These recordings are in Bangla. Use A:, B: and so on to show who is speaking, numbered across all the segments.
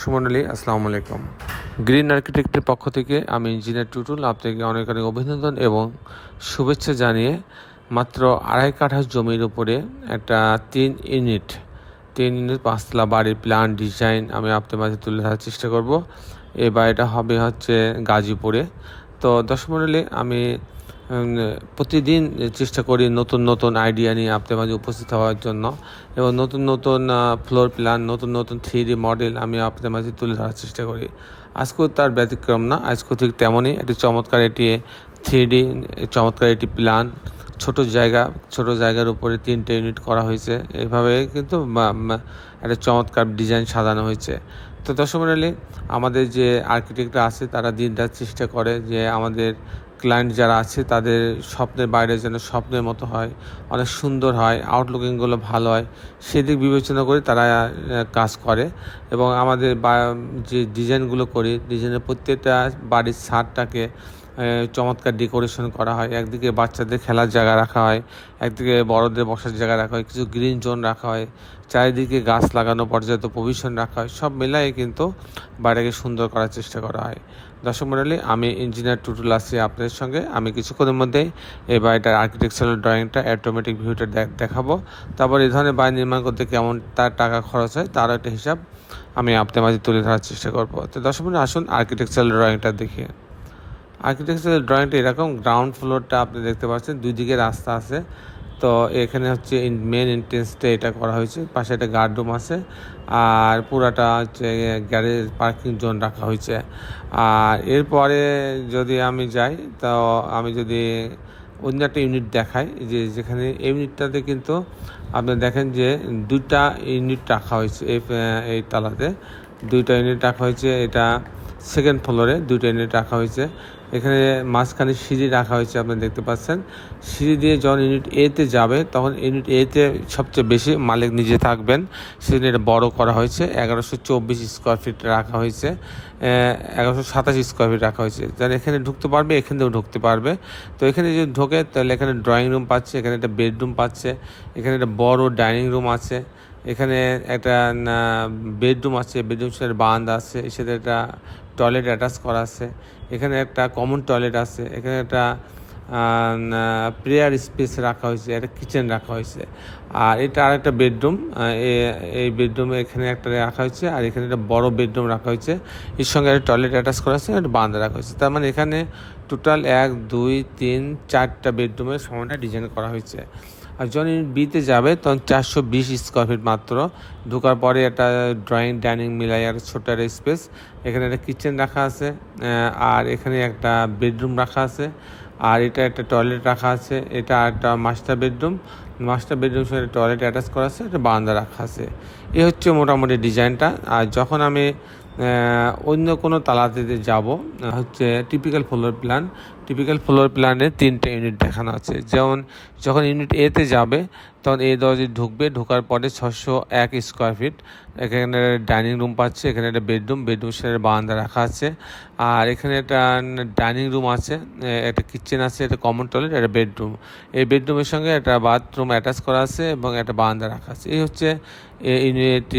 A: সুমনলী আসসালামু আলাইকুম। গ্রিন আর্কিটেক্টের পক্ষ থেকে আমি ইঞ্জিনিয়ার টুটুল আপনাকে অনেক অনেক অভিনন্দন এবং শুভেচ্ছা জানিয়ে মাত্র 2.5 কাঠা জমির উপরে একটা 3 ইউনিট 5তলা বাড়ির প্ল্যান ডিজাইন আমি আপনার মাঝে তুলে ধরার চেষ্টা করব। এই বাড়িটা হবে হচ্ছে গাজীপুরে। তো দর্শক মণ্ডলী, আমি প্রতিদিন চেষ্টা করি নতুন নতুন আইডিয়া নিয়ে আপনার মাঝে উপস্থিত হওয়ার জন্য এবং নতুন নতুন ফ্লোর প্ল্যান, নতুন নতুন 3D মডেল আমি আপনাদের মাঝে তুলে ধরার চেষ্টা করি। আজকেও তার ব্যতিক্রম না, আজকেও ঠিক তেমনই একটি চমৎকার চমৎকার একটি প্ল্যান। ছোট জায়গার উপরে 3টে ইউনিট করা হয়েছে। এইভাবে কিন্তু একটা চমৎকার ডিজাইন সাজানো হয়েছে। তো দর্শক মণ্ডলী, আমাদের যে আর্কিটেক্টরা আছে তারা দিন রাত চেষ্টা করে যে আমাদের ক্লায়েন্ট যারা আছে তাদের স্বপ্নের বাইরে যেন স্বপ্নের মতো হয়, অনেক সুন্দর হয়, আউটলুকিংগুলো ভালো হয়, সেদিক বিবেচনা করে তারা কাজ করে। এবং আমাদের যে ডিজাইনগুলো করি, ডিজাইনের প্রত্যেকটা বাড়ির ছাদটাকে চমৎকার ডেকোরেশন করা হয়। একদিকে বাচ্চাদের খেলার জায়গা রাখা হয়, একদিকে বড়দের বসার জায়গা রাখা হয়, কিছু গ্রিন জোন রাখা হয়, চারিদিকে গাছ লাগানো, পর্যাপ্ত প্রভিশন রাখা হয়। সব মিলাই কিন্তু বাড়িটাকে সুন্দর করার চেষ্টা করা হয়। দর্শক মণ্ডলী, আমি ইঞ্জিনিয়ার টুটুল আছি আপনাদের সঙ্গে। আমি কিছুক্ষণের মধ্যেই এই বাড়িটার আর্কিটেকচারাল ড্রয়িংটা, অটোমেটিক ভিউটা দেখাবো। তারপর এই ধরনের বাড়ি নির্মাণ করতে কেমন তার টাকা খরচ হয় তারও একটা হিসাব আমি আপনাদের মাঝে তুলে ধরার চেষ্টা করবো। তো দর্শক মণ্ডলী, আসুন আর্কিটেকচারাল ড্রয়িংটা দেখি। আর্কিটেকচারাল ড্রয়িংটা এরকম, গ্রাউন্ড ফ্লোরটা আপনি দেখতে পাচ্ছেন, দুই দিকে রাস্তা আছে। তো এখানে হচ্ছে মেন এন্ট্রেন্সটা এটা করা হয়েছে, পাশে একটা গার্ড রুম আছে, আর পুরাটা হচ্ছে গ্যারেজ পার্কিং জোন রাখা হয়েছে। আর এরপরে যদি আমি যাই, তো আমি যদি অন্য একটা ইউনিট দেখাই, যেখানে ইউনিটটাতে কিন্তু আপনি দেখেন যে 2টা ইউনিট রাখা হয়েছে। এই তালাতে 2টা ইউনিট রাখা হয়েছে। এটা সেকেন্ড ফ্লোরে 2টা ইউনিট রাখা হয়েছে। এখানে মাঝখানে সিঁড়ি রাখা হয়েছে, আপনি দেখতে পাচ্ছেন। সিঁড়ি দিয়ে যখন ইউনিট এতে যাবে তখন ইউনিট এতে সবচেয়ে বেশি মালিক নিজে থাকবেন, সেজন্য এটা বড় করা হয়েছে। 1124 স্কোয়ার ফিট রাখা হয়েছে, 1127 স্কোয়ার ফিট রাখা হয়েছে। যারা এখানে ঢুকতে পারবে এখানেও ঢুকতে পারবে। তো এখানে যদি ঢোকে তাহলে এখানে ড্রয়িং রুম পাচ্ছে, এখানে একটা বেডরুম পাচ্ছে, এখানে একটা বড় ডাইনিং রুম আছে, এখানে একটা বেডরুম আছে, বেডরুম সাথে বারান্দা আছে, এর সাথে একটা টয়লেট অ্যাটাচ করা আছে, এখানে একটা কমন টয়লেট আছে, এখানে একটা প্রেয়ার স্পেস রাখা হয়েছে, একটা কিচেন রাখা হয়েছে। আর এটা আরেকটা বেডরুম, এই বেডরুমে এখানে একটা রাখা হয়েছে, আর এখানে একটা বড় বেডরুম রাখা হয়েছে, এর সঙ্গে একটা টয়লেট অ্যাটাচ করা আছে, একটা বারান্দা রাখা হয়েছে। তার মানে এখানে টোটাল 1 2 3 4টা বেডরুমের সমানটা ডিজাইন করা হয়েছে। আর যখন ইউনিট বিতে যাবে তখন 420 স্কোয়ার ফিট মাত্র। ঢোকার পরে একটা ড্রয়িং ডাইনিং মিলাই আর ছোট্ট একটা স্পেস, এখানে একটা কিচেন রাখা আছে, আর এখানে একটা বেডরুম রাখা আছে, আর এটা একটা টয়লেট রাখা আছে, এটা একটা মাস্টার বেডরুম সঙ্গে টয়লেট অ্যাটাচ করা আছে, একটা বারান্দা রাখা আছে। এই হচ্ছে মোটামুটি ডিজাইনটা। আর যখন আমি অন্য কোনো তালাতে যাব, হচ্ছে টিপিক্যাল ফ্লোর প্ল্যানে 3টে ইউনিট দেখানো আছে। যেমন যখন ইউনিট এতে যাবে তখন এই দরজে ঢোকার পরে 601 স্কোয়ার ফিট, এখানে ডাইনিং রুম পাচ্ছে, এখানে একটা বেডরুম সাথে বারান্দা রাখা আছে, আর এখানে একটা ডাইনিং রুম আছে, একটা কিচেন আছে, একটা কমন টয়লেট, একটা বেডরুম। এই বেডরুমের সঙ্গে একটা বাথরুম অ্যাটাচ করা আছে এবং একটা বারান্দা রাখা আছে। এই হচ্ছে ইউনিট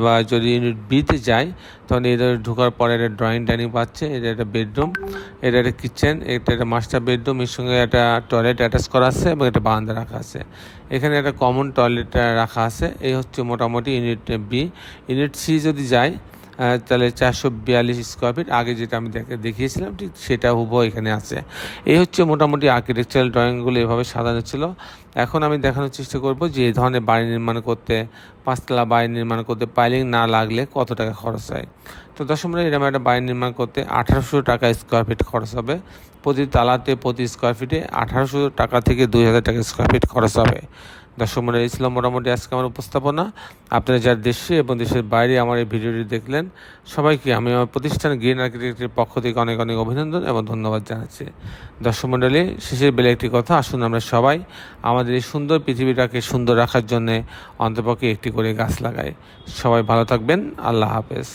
A: বা যদি ইউনিট বিতে যাই তখন এদের ঢোকার পরে একটা ড্রয়িং ডাইনিং পাচ্ছে, এটা একটা বেডরুম, এটা একটা কিচেন, এটা একটা মাস্টার বেডরুম, এর সঙ্গে একটা টয়লেট অ্যাটাচ করা আছে এবং একটা বারান্দা রাখা আছে, এখানে একটা কমন টয়লেট রাখা আছে। এই হচ্ছে মোটামুটি ইউনিট বি। ইউনিট সি যদি যাই তাহলে 442 স্কোয়ার ফিট, আগে যেটা আমি দেখিয়েছিলাম ঠিক সেটা হুবহু এখানে আছে। এই হচ্ছে মোটামুটি আর্কিটেকচারাল ড্রয়িংগুলো এভাবে সাজানো ছিল। এখন আমি দেখানোর চেষ্টা করব যে এই ধরনের বাড়ি নির্মাণ করতে, 5তলা বাড়ি নির্মাণ করতে পাইলিং না লাগলে কত টাকা খরচ হয়। তো দর্শক মণ্ডলী, এরকম একটা বাড়ি নির্মাণ করতে 1800 টাকা স্কোয়ার ফিট খরচ হবে। প্রতি তালাতে প্রতি স্কোয়ার ফিটে 1800 টাকা থেকে 2000 টাকা স্কোয়ার ফিট খরচ হবে। দর্শক মণ্ডলী, এই ছিল মোটামুটি আজকে আমার উপস্থাপনা। আপনারা যারা দেশে এবং দেশের বাইরে আমার এই ভিডিওটি দেখলেন, সবাইকে আমি আমার প্রতিষ্ঠান গ্রিন আর্কিটেক্টের পক্ষ থেকে অনেক অনেক অভিনন্দন এবং ধন্যবাদ জানাচ্ছি। দর্শক মণ্ডলী, শেষের বেলা একটি কথা, আসুন আমরা সবাই আমাদের এই সুন্দর পৃথিবীটাকে সুন্দর রাখার জন্যে অন্তপক্ষে একটি করে গাছ লাগাই। সবাই ভালো থাকবেন। আল্লাহ হাফেজ।